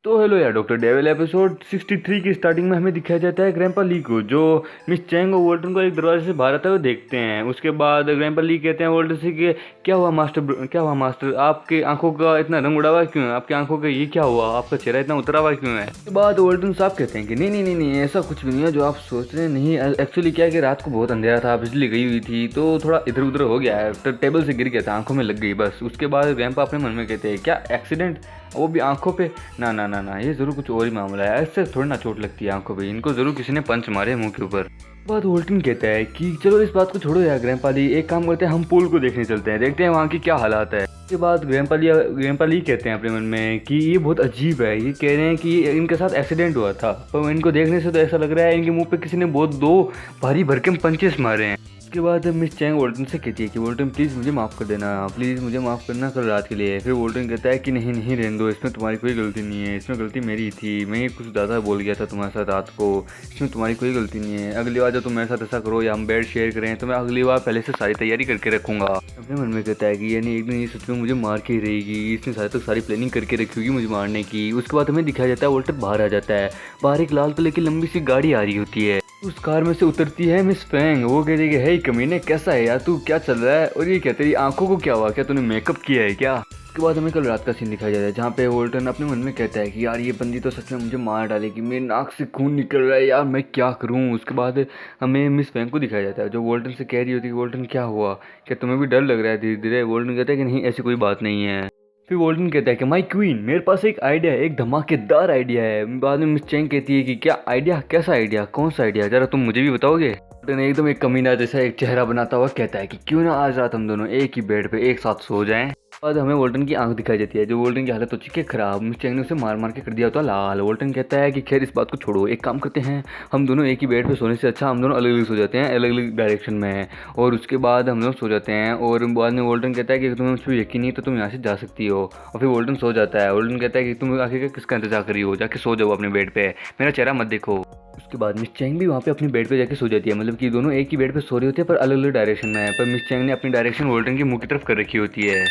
तो हेलो यार, doctor devil episode 63 की स्टार्टिंग में हमें दिखाया जाता है ग्रैंपा ली को, जो मिस चैंग और वोल्टन को एक दरवाजे से बाहर आते हुए देखते हैं। उसके बाद ग्रैंपा ली कहते हैं वोल्टन से कि क्या हुआ मास्टर, क्या हुआ मास्टर, आपके आंखों का इतना रंग उड़ा हुआ क्यों है, आपकी आंखों का ये क्या हुआ, आपका चेहरा इतना उतरा हुआ क्यों है। उसके बाद वोल्टन साहब कहते हैं कि नहीं नहीं नहीं नहीं, ऐसा कुछ भी नहीं है जो आप सोच रहे हैं। नहीं, एक्चुअली क्या है कि रात को बहुत अंधेरा था, बिजली गई हुई थी तो थोड़ा इधर उधर हो गया है, तो टेबल से गिर गया था, आंखों में लग गई बस। उसके बाद ग्रैंपा अपने मन में कहते हैं क्या एक्सीडेंट, वो भी आंखों पे, ना ना ना ना, ये जरूर कुछ और ही मामला है, ऐसे थोड़ी ना चोट लगती है आंखों पे, इनको जरूर किसी ने पंच मारे मुंह के ऊपर। बाद वोल्टन कहता है कि चलो इस बात को छोड़ो यार ग्रैंपा ली, एक काम करते हैं, हम पूल को देखने चलते हैं, देखते हैं वहाँ की क्या हालात है। उसके बाद ग्रैंपा ली कहते हैं अपने मन में कि ये बहुत अजीब है, ये कह रहे हैं कि इनके साथ एक्सीडेंट हुआ था, पर इनको देखने से तो ऐसा लग रहा है इनके मुंह पे किसी ने बहुत दो भारी भरकम पंचेस मारे हैं। उसके बाद मिस चैंग वोल्टन से कहती है कि वोल्टन प्लीज़ मुझे माफ़ कर देना, प्लीज़ मुझे माफ़ करना कल रात के लिए। फिर वोल्टन कहता है कि नहीं नहीं रहने दो, इसमें तुम्हारी कोई गलती नहीं है, इसमें गलती मेरी थी, मैं कुछ ज़्यादा बोल गया था तुम्हारे साथ रात को, इसमें तुम्हारी कोई गलती नहीं है। अगली बार जब तुम मेरे साथ ऐसा करो या हम बेड शेयर करें तो मैं अगली बार पहले से सारी तैयारी करके रखूँगा। अपने मन में कहता है कि यानी एक दिन ये सच में मुझे मार के ही रहेगी, इसने सारे तक सारी प्लानिंग करके रखी होगी मुझे मारने की। उसके बाद हमें दिखाया जाता है वोल्टन बाहर आ जाता है, बाहर एक लाल कलर की लंबी सी गाड़ी आ रही होती है। उस कार में से उतरती है मिस फैंग, वो कहती है कि हे कमीने कैसा है यार, तू क्या चल रहा है, और ये कहते हैं आंखों को क्या हुआ, क्या तूने मेकअप किया है क्या। उसके बाद हमें कल रात का सीन दिखाया जाता है जहाँ पे वोल्टन अपने मन में कहता है कि यार ये बंदी तो सच में मुझे मार डालेगी, मेरी नाक से खून निकल रहा है यार, मैं क्या करूँ। उसके बाद हमें मिस फैंग को दिखाया जाता है जो वोल्टन से कह रही होती है कि वोल्टन क्या हुआ, क्या तुम्हें भी डर लग रहा है धीरे धीरे। वोल्टन कहता है कि नहीं ऐसी कोई बात नहीं है। फिर वोल्टन कहता है कि माय क्वीन, मेरे पास एक आइडिया है, एक धमाकेदार आइडिया है। बाद में मिस चैंग कहती है कि क्या आइडिया, कैसा आइडिया, कौन सा आइडिया, जरा तुम मुझे भी बताओगे। वोल्टन एकदम एक कमीना जैसा एक चेहरा बनाता हुआ कहता है कि क्यों ना आज रात हम दोनों एक ही बेड पे एक साथ सो जाएं। बाद हमें वोल्टन की आंख दिखाई देती है, जो वोल्टन की हालत हो चुकी है खराब, मिस चैंग ने उसे मार मार के कर दिया होता लाल। वोल्टन कहता है कि खैर इस बात को छोड़ो, एक काम करते हैं, हम दोनों एक ही बेड पे सोने से अच्छा हम दोनों अलग अलग सो जाते हैं, अलग अलग डायरेक्शन में, और उसके बाद हम दोनों सो जाते हैं। और बाद में वोल्टन कहता है कि तुम्हें मुझ पर यकीन नहीं तो तुम यहाँ से जा सकती हो, और फिर वोल्टन सो जाता है। वोल्टन कहता है कि तुम आखिर किसका इंतजार कर रही हो, जाके सो जाओ अपने बेड पे, मेरा चेहरा मत देखो। उसके बाद मिस चैंग भी वहाँ पे अपनी बेड पे जाके सो जाती है, मतलब कि दोनों एक ही बेड पे सो रहे होते हैं पर अलग अलग डायरेक्शन में है, पर मिस चैंग ने अपनी डायरेक्शन वोल्टन के मुंह की तरफ कर रखी होती है।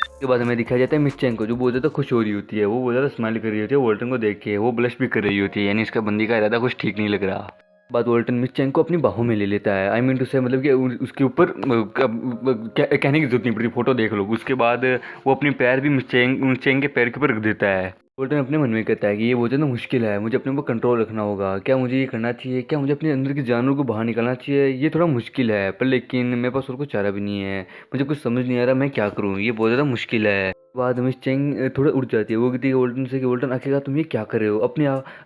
उसके बाद हमें दिखाया जाता है मिस चैंग को, जो बहुत ज़्यादा खुश हो रही होती है, वो बहुत ज़्यादा स्माइल कर रही होती है वोल्टन को देख के, वो ब्लश भी कर रही होती है, यानी इसका बंदी का इरादा कुछ ठीक नहीं लग रहा। बाद वोल्टन मिस चैंग को अपनी बाहों में ले लेता है, आई मीन टू से मतलब कि उसके ऊपर कहने की जरूरत नहीं पड़ती, फोटो देख लो। उसके बाद वो अपनी पैर भी मिस चैंग के पैर के ऊपर रख देता है। वोल्टन अपने मन में कहता है कि ये बहुत ज़्यादा मुश्किल है, मुझे अपने ऊपर कंट्रोल रखना होगा, क्या मुझे ये करना चाहिए, क्या मुझे अपने अंदर के जानवर को बाहर निकालना चाहिए, ये थोड़ा मुश्किल है, पर लेकिन मेरे पास और कोई चारा भी नहीं है, मुझे कुछ समझ नहीं आ रहा मैं क्या करूँ, ये बहुत ज़्यादा मुश्किल है। बाद मिस चैंग थोड़ा उठ जाती है, वो कहती है वोल्टन से कि वोल्टन आखिरकार तुम ये क्या कर रहे हो,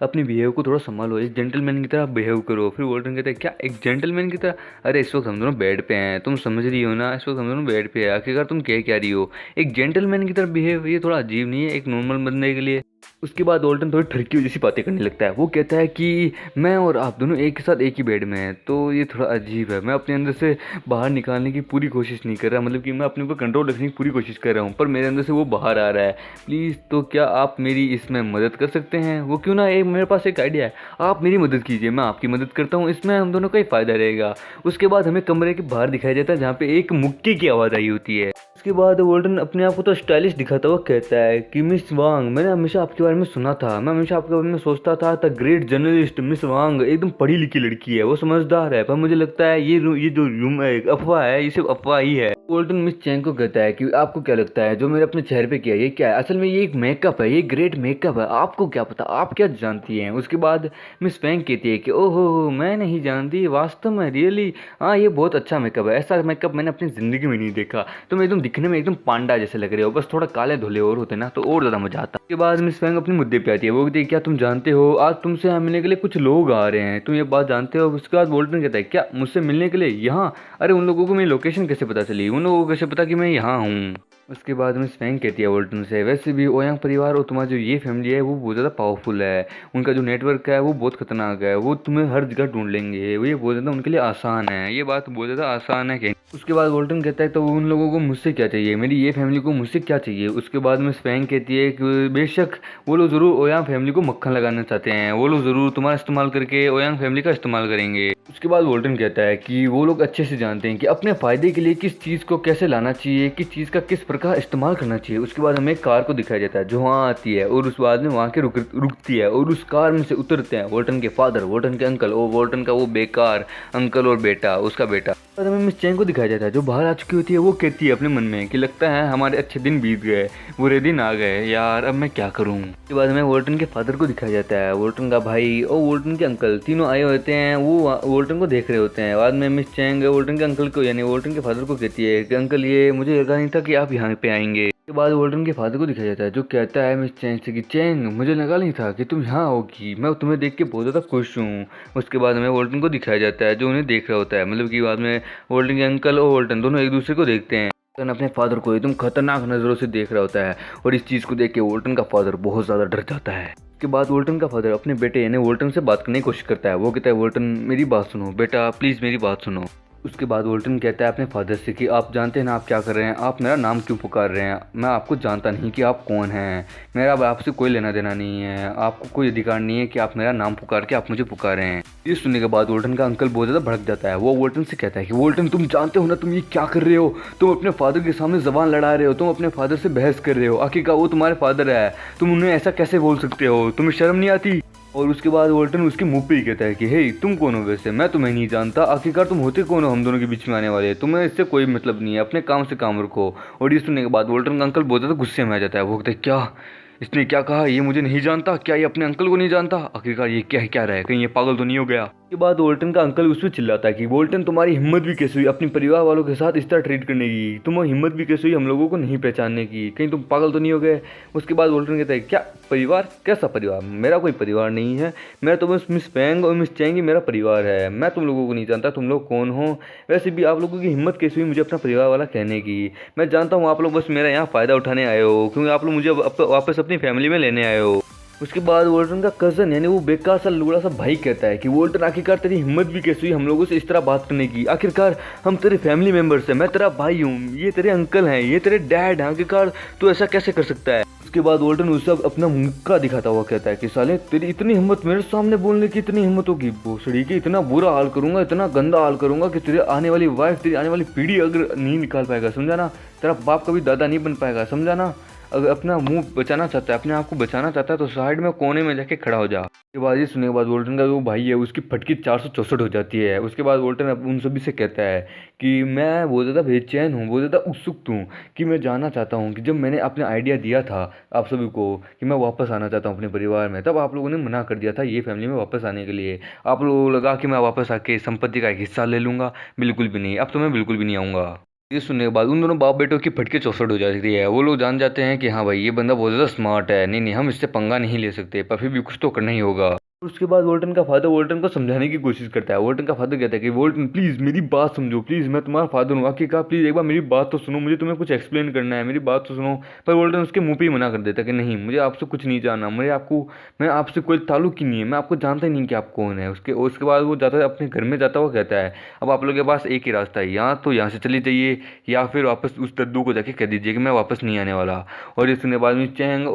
अपने बिहेव को थोड़ा संभालो, एक जेंटलमैन की तरह बिहेव करो। फिर वोल्टन कहता है क्या एक जेंटलमैन की तरह, अरे इस वक्त हम दोनों बेड पे हैं, तुम समझ रही हो ना, इस वक्त हम दोनों बेड पे हैं, आखिरकार तुम कह क्या रही हो, एक जेंटलमैन की तरह बिहेव, ये थोड़ा अजीब नहीं है एक नॉर्मल बंदे के लिए। उसके बाद वोल्टन थोड़ी ठरकी जैसी बातें करने लगता है, वो कहता है कि मैं और आप दोनों एक के साथ एक ही बेड में हैं, तो ये थोड़ा अजीब है, मैं अपने अंदर से बाहर निकालने की पूरी कोशिश नहीं कर रहा, मतलब कि मैं अपने ऊपर कंट्रोल रखने की पूरी कोशिश कर रहा हूँ, पर मेरे अंदर से वो बाहर आ रहा है, प्लीज़ तो क्या आप मेरी इसमें मदद कर सकते हैं। वो क्यों ना, एक मेरे पास एक आइडिया है, आप मेरी मदद कीजिए, मैं आपकी मदद करता हूँ, इसमें हम दोनों का ही फ़ायदा रहेगा। उसके बाद हमें कमरे के बाहर दिखाई देता है जहाँ पे एक मुक्के की आवाज़ आई होती है। उसके बाद वोल्टन अपने आप को तो स्टाइलिश दिखाता हुआ कहता है कि मिस वांग, मैंने हमेशा आपके बारे में सुना था, मैं हमेशा आपके बारे में सोचता था, द ग्रेट जर्नलिस्ट मिस वांग एकदम पढ़ी लिखी लड़की है, वो समझदार है, पर मुझे लगता है ये जो रूम है अफवाह है, ये सिर्फ अफवाह ही है। वोल्टन मिस चैंग को कहता है कि आपको क्या लगता है जो मैंने अपने चेहरे पे किया ये क्या है, असल में ये एक मेकअप है, ये ग्रेट मेकअप है, आपको क्या पता, आप क्या जानती हैं। उसके बाद मिस फैंग कहती है कि ओहो मैं नहीं जानती, वास्तव में रियली, हाँ ये बहुत अच्छा मेकअप है, ऐसा मेकअप मैंने अपनी ज़िंदगी में नहीं देखा, तुम एकदम दिखने में एकदम पांडा जैसे लग रहे हो, बस थोड़ा काले धुले और होते ना तो और ज़्यादा मजा आता। उसके बाद मिस फैंग अपने मुद्दे पे आती है, वो कहती है क्या तुम जानते हो आज तुमसे यहाँ मिलने के लिए कुछ लोग आ रहे हैं, तुम ये बात जानते हो। उसके बाद वोल्टन कहता है क्या मुझसे मिलने के लिए यहाँ, अरे उन लोगों को मेरी लोकेशन कैसे पता चली, उन लोगों को कैसे पता कि मैं यहाँ हूँ। उसके बाद मिस फैंग कहती है वोल्टन से, वैसे भी ओयांग परिवार और तुम्हारा जो ये फैमिली है वो बहुत ज़्यादा पावरफुल है, उनका जो नेटवर्क है वो बहुत खतरनाक है, वो तुम्हें हर जगह ढूंढ लेंगे, वो ये बहुत ज़्यादा उनके लिए आसान है, ये बात बहुत ज़्यादा आसान है कहीं। उसके बाद वोल्टन कहता है तो उन लोगों को मुझसे क्या चाहिए, मेरी ये फैमिली को मुझसे क्या चाहिए। उसके बाद मिस फैंग कहती है कि बेशक वो लोग ज़रूर ओयांग फैमिली को मक्खन लगाना चाहते हैं, वो लोग ज़रूर तुम्हारा इस्तेमाल करके ओयांग फैमिली का इस्तेमाल करेंगे। उसके बाद वोल्टन कहता है कि वो लोग अच्छे से जानते हैं कि अपने फ़ायदे के लिए किस चीज़ को कैसे लाना चाहिए, किस चीज़ का किस प्रकार का इस्तेमाल करना चाहिए। उसके बाद हमें एक कार को दिखाया जाता है जो वहाँ आती है और उस बाद में वहाँ के रुकती है और उस कार में से उतरते हैं वोल्टन के फादर, वोल्टन के अंकल और वोल्टन का वो बेकार अंकल और बेटा, उसका बेटा। बाद हमें मिस चैंग को दिखाया जाता है जो बाहर आ चुकी होती है। वो कहती है अपने मन में कि लगता है हमारे अच्छे दिन बीत गए, बुरे दिन आ गए यार, अब मैं क्या करूँ। उसके बाद हमें वोल्टन के फादर को दिखाया जाता है, वोल्टन का भाई और वोल्टन के अंकल तीनों आए होते हैं। वो वोल्टन को देख रहे होते हैं। बाद में मिस चैंग वोल्टन के अंकल को यानी वोल्टन के फादर को कहती है कि अंकल ये मुझे लगा नहीं था कि आप यहाँ पे आएंगे। उसके बाद वोल्टन के फादर को दिखाया जाता है जो कहता है मिस चैंग से कि चैंग मुझे लगा नहीं था कि तुम यहाँ होगी, मैं तुम्हें देख के बहुत ज़्यादा खुश हूँ। उसके बाद हमें वोल्टन को दिखाया जाता है जो उन्हें देख रहा होता है, मतलब कि बाद में वोल्टन के अंकल और वोल्टन दोनों एक दूसरे को देखते हैं। वोल्टन अपने फादर को एकदम खतरनाक नज़रों से देख रहा होता है और इस चीज़ को देख के वोल्टन का फादर बहुत ज़्यादा डर जाता है। उसके बाद वोल्टन का फादर अपने बेटे यानी वोल्टन से बात करने की कोशिश करता है। वो कहता है वोल्टन मेरी बात सुनो बेटा, प्लीज़ मेरी बात सुनो। उसके बाद वोल्टन कहता है अपने फादर से कि आप जानते हैं ना आप क्या कर रहे हैं, आप मेरा नाम क्यों पुकार रहे हैं, मैं आपको जानता नहीं कि आप कौन हैं, मेरा आपसे कोई लेना देना नहीं है, आपको कोई अधिकार नहीं है कि आप मेरा नाम पुकार के आप मुझे पुकारे हैं। ये सुनने के बाद वोल्टन का अंकल बहुत ज़्यादा भड़क जाता है। वो वोल्टन से कहता है कि वोल्टन तुम जानते हो ना तुम ये क्या कर रहे हो, तुम अपने फादर के सामने जबान लड़ा रहे हो, तुम अपने फादर से बहस कर रहे हो, आखिरकार वो तुम्हारे फादर है, तुम उन्हें ऐसा कैसे बोल सकते हो, तुम्हें शर्म नहीं आती। और उसके बाद वोल्टन उसके मुंह पे ही कहता है कि हे तुम कौन हो, वैसे मैं तुम्हें नहीं जानता, आखिरकार तुम होते कौन हो हम दोनों के बीच में आने वाले, तुम्हें इससे कोई मतलब नहीं है, अपने काम से काम रखो। और ये सुनने के बाद वोल्टन का अंकल बहुत ज़्यादा गुस्से में आ जाता है। वो कहता है क्या इसने क्या कहा, ये मुझे नहीं जानता, क्या ये अपने अंकल को नहीं जानता, आखिरकार ये क्या रहा है, कहीं ये पागल तो नहीं हो गया। के बाद वोल्टन का अंकल उसमें चिल्लाता है कि वोल्टन तुम्हारी हिम्मत भी कैसे हुई अपने परिवार वालों के साथ इस तरह ट्रीट करने की, तुम्हें हिम्मत भी कैसे हुई हम लोगों को नहीं पहचानने की, कहीं तुम पागल तो नहीं हो गए। उसके बाद वोल्टन कहता है क्या परिवार, कैसा परिवार, मेरा कोई परिवार नहीं है, मेरा तो बस मिस पैंग और मिस चैंग ही मेरा परिवार है, मैं तुम लोगों को नहीं जानता तुम लोग कौन हो, वैसे भी आप लोगों की हिम्मत कैसे हुई मुझे अपना परिवार वाला कहने की, मैं जानता हूँ आप लोग बस मेरा यहाँ फ़ायदा उठाने आए हो, क्योंकि आप लोग मुझे वापस अपनी फैमिली में लेने आए हो। उसके बाद वोल्टन का कज़न यानी वो बेकार सा लूड़ा सा भाई कहता है कि वोल्टन आखिरकार तेरी हिम्मत भी कैसी हुई हम लोगों से इस तरह बात करने की, आखिरकार हम तेरे फैमिली मेम्बर्स हैं, मैं तेरा भाई हूँ, ये तेरे अंकल हैं, ये तेरे डैड हैं, आखिरकार तू ऐसा कैसे कर सकता है। उसके बाद वोल्टन उससे अपना मुक्का दिखाता हुआ कहता है कि साले तेरी इतनी हिम्मत, मेरे सामने बोलने की इतनी हिम्मत होगी, भोसड़ी की इतना बुरा हाल करूंगा, इतना गंदा हाल करूंगा कि तेरे आने वाली वाइफ, तेरी आने वाली पीढ़ी अगर नहीं निकाल पाएगा, समझा ना, तेरा बाप कभी दादा नहीं बन पाएगा, समझा ना। अगर अपना मुंह बचाना चाहता है, अपने आप को बचाना चाहता है तो साइड में कोने में जाके खड़ा हो जा। उसके बाद ये सुनने के बाद वोल्टन का जो भाई है उसकी फटकी 464 हो जाती है। उसके बाद वोल्टन उन सभी से कहता है कि मैं बहुत ज़्यादा बेचैन हूँ, बहुत ज़्यादा उत्सुक हूँ कि मैं जानना चाहता हूँ कि जब मैंने अपना आइडिया दिया था आप सभी को कि मैं वापस आना चाहता हूँ अपने परिवार में, तब आप लोगों ने मना कर दिया था ये फैमिली में वापस आने के लिए। आप लोगों को लगा कि मैं वापस आके संपत्ति का एक हिस्सा ले लूँगा, बिल्कुल भी नहीं, अब तो मैं बिल्कुल भी नहीं आऊँगा। ये सुनने के बाद उन दोनों बाप बेटों की फटके 64 हो जाती है। वो लोग जान जाते हैं कि हाँ भाई ये बंदा बहुत ज़्यादा स्मार्ट है, नहीं हम इससे पंगा नहीं ले सकते, पर फिर भी कुछ तो करना ही होगा। उसके बाद वोल्टन का फादर वोल्टन को समझाने की कोशिश करता है। वोल्टन का फादर कहता है कि वोल्टन प्लीज़ मेरी बात समझो, प्लीज़ मैं तुम्हारा फादर हूँ, आखिरकार प्लीज़ एक बार मेरी बात तो सुनो, मुझे तुम्हें कुछ एक्सप्लेन करना है, मेरी बात तो सुनो। पर वोल्टन उसके मुंह पे ही मना कर देता है कि नहीं मुझे आपसे कुछ नहीं जानना, मैं आपसे कोई ताल्लुक ही नहीं है, मैं आपको जानता ही नहीं कि आप कौन है। उसके बाद वो जाता है अपने घर में जाता हुआ कहता है अब आप लोगों के पास एक ही रास्ता है, यहाँ तो यहाँ से चली जाइए या फिर वापस उस दद्दू को जाके कह दीजिए कि मैं वापस नहीं आने वाला। और ये सुनने के बाद मिस चैंग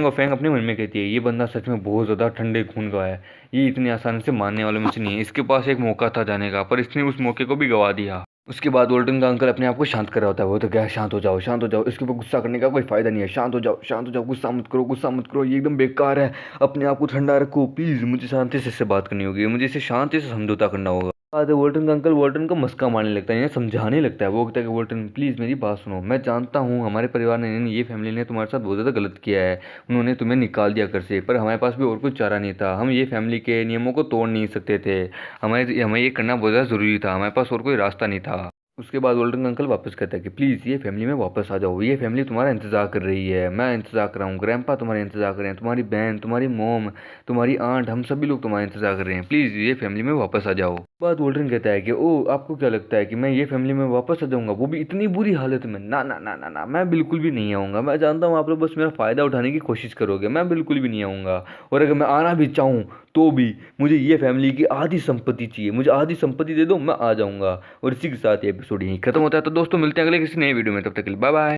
और फैंग अपने मन में कहती है ये बंदा सच में बहुत ज़्यादा ठंडे खून का है, ये इतनी आसानी से मानने वालों में से नहीं है, इसके पास एक मौका था जाने का पर इसने उस मौके को भी गवा दिया। उसके बाद वोल्टन का अंकल अपने आप को शांत कर रहा होता है। वो तो क्या शांत हो जाओ, शांत हो जाओ, इसके ऊपर गुस्सा करने का कोई फायदा नहीं है, शांत हो जाओ, शांत हो जाओ, गुस्सा मत करो, गुस्सा मत करो, ये एकदम बेकार है, अपने आप को ठंडा रखो प्लीज़, मुझे शांति से इससे बात करनी होगी, मुझे इसे शांति से समझौता करना होगा। बाद वोल्टन का अंकल वोल्टन को मस्का मारने लगता है, समझाने लगता है। वो कहता है कि वोल्टन प्लीज़ मेरी बात सुनो, मैं जानता हूँ हमारे परिवार ने ये फैमिली ने तुम्हारे साथ बहुत ज़्यादा गलत किया है, उन्होंने तुम्हें निकाल दिया घर से, पर हमारे पास भी और कुछ चारा नहीं था, हम ये फैमिली के नियमों को तोड़ नहीं सकते थे, हमें ये करना बहुत ज़्यादा ज़रूरी था, हमारे पास और कोई रास्ता नहीं था। उसके बाद वोल्टन का अंकल वापस कहता है कि प्लीज़ ये फैमिली में वापस आ जाओ, ये फैमिली तुम्हारा इंतज़ार कर रही है, मैं इंतज़ार कर रहा हूँ, ग्रैंपा तुम्हारा इंतज़ार कर रहे हैं, तुम्हारी बहन, तुम्हारी मोम, तुम्हारी आंट, हम सभी लोग तुम्हारा इंतज़ार कर रहे हैं, प्लीज़ ये फैमिली में वापस आ जाओ। बाद वोल्टन कहता है कि ओ आपको क्या लगता है कि मैं ये फैमिली में वापस आ जाऊँगा, वो भी इतनी बुरी हालत में, ना ना ना ना ना, मैं बिल्कुल भी नहीं आऊँगा, मैं जानता हूँ आप लोग बस मेरा फ़ायदा उठाने की कोशिश करोगे, मैं बिल्कुल भी नहीं आऊँगा, और अगर मैं आना भी चाहूँ तो भी मुझे ये फैमिली की आधी संपत्ति चाहिए, मुझे आधी संपत्ति दे दो, मैं आ जाऊँगा। और इसी के साथ ये एपिसोड यहीं खत्म होता है। तो दोस्तों मिलते हैं अगले किसी नए वीडियो में, तब तक के लिए बाय बाय।